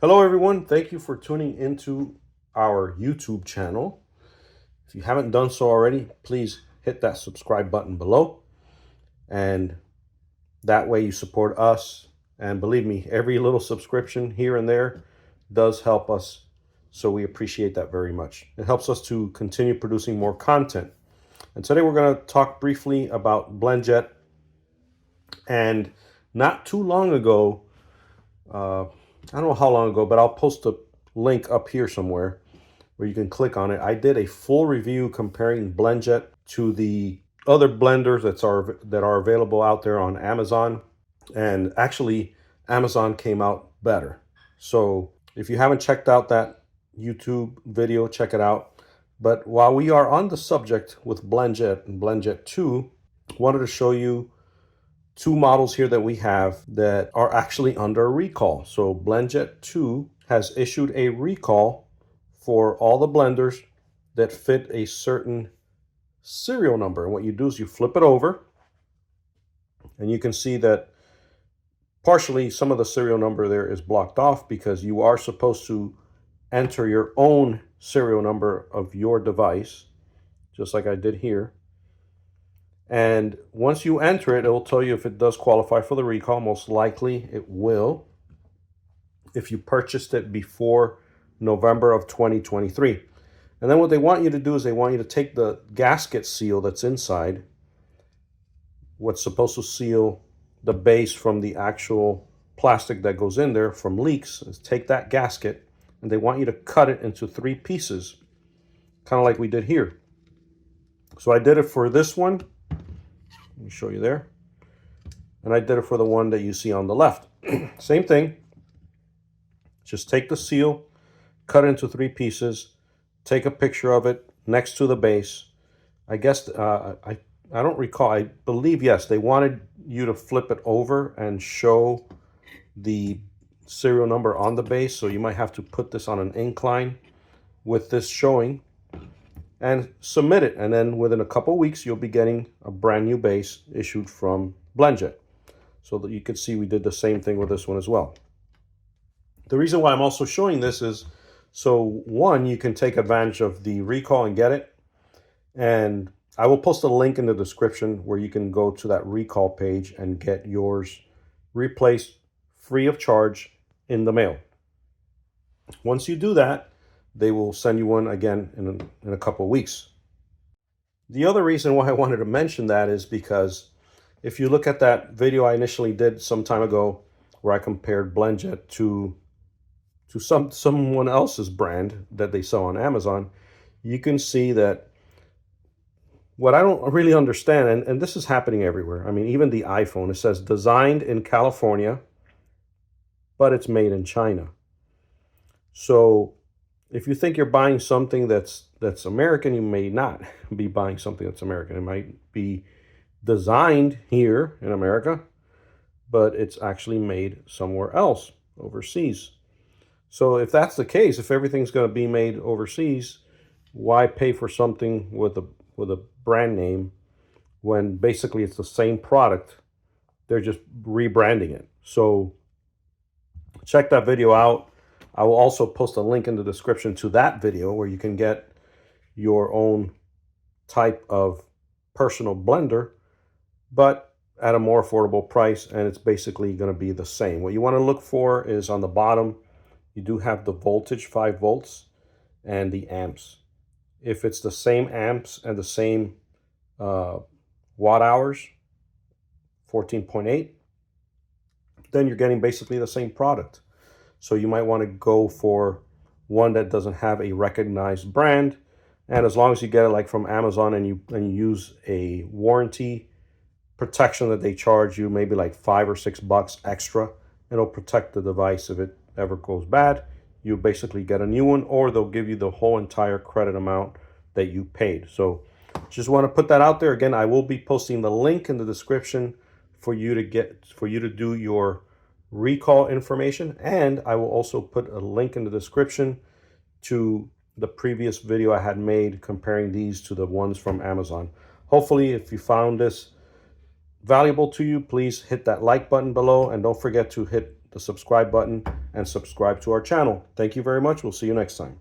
Hello, everyone. Thank you for tuning into our YouTube channel. If you haven't done so already, please hit that subscribe button below. And that way you support us. And believe me, every little subscription here and there does help us. So we appreciate that very much. It helps us to continue producing more content. And today we're going to talk briefly about Blendjet. And not too long ago, I don't know how long ago, but I'll post a link up here somewhere where you can click on it. I did a full review comparing Blendjet to the other blenders that are available out there on Amazon. And actually, Amazon came out better. So if you haven't checked out that YouTube video, check it out. But while we are on the subject with Blendjet and Blendjet 2, I wanted to show you two models here that we have that are actually under a recall. So Blendjet 2 has issued a recall for all the blenders that fit a certain serial number. And what you do is you flip it over and you can see that partially some of the serial number there is blocked off because you are supposed to enter your own serial number of your device, just like I did here. And once you enter it, it will tell you if it does qualify for the recall. Most likely it will, if you purchased it before November of 2023. And then what they want you to do is they want you to take the gasket seal that's inside, what's supposed to seal the base from the actual plastic that goes in there from leaks, is take that gasket and they want you to cut it into 3 pieces, kind of like we did here. So I did it for this one. Let me show you there. And I did it for the one that you see on the left. Same thing. Just take the seal, cut it into 3 pieces, take a picture of it next to the base. I guess, I don't recall, I believe, yes, they wanted you to flip it over and show the serial number on the base. So you might have to put this on an incline with this showing and submit it. And then within a couple weeks, you'll be getting a brand new base issued from Blendjet. So that you can see we did the same thing with this one as well. The reason why I'm also showing this is so one, you can take advantage of the recall and get it. And I will post a link in the description where you can go to that recall page and get yours replaced free of charge in the mail. Once you do that, they will send you one again in a couple of weeks. The other reason why I wanted to mention that is because if you look at that video I initially did some time ago where I compared Blendjet to someone else's brand that they sell on Amazon, you can see that what I don't really understand, and this is happening everywhere. I mean, even the iPhone, it says designed in California, but it's made in China. So if you think you're buying something that's American, you may not be buying something that's American. It might be designed here in America, but it's actually made somewhere else, overseas. So if that's the case, if everything's going to be made overseas, why pay for something with a brand name when basically it's the same product? They're just rebranding it. So check that video out. I will also post a link in the description to that video where you can get your own type of personal blender, but at a more affordable price, and it's basically going to be the same. What you want to look for is on the bottom, you do have the voltage, 5 volts, and the amps. If it's the same amps and the same watt hours, 14.8, then you're getting basically the same product. So you might want to go for one that doesn't have a recognized brand. And as long as you get it like from Amazon and you use a warranty protection that they charge you, maybe like $5 or $6 extra, it'll protect the device if it ever goes bad. You basically get a new one, or they'll give you the whole entire credit amount that you paid. So just want to put that out there. Again, I will be posting the link in the description for you to do your recall information, and I will also put a link in the description to the previous video I had made comparing these to the ones from Amazon. Hopefully, if you found this valuable to you, please hit that like button below, and don't forget to hit the subscribe button and subscribe to our channel. Thank you very much. We'll see you next time.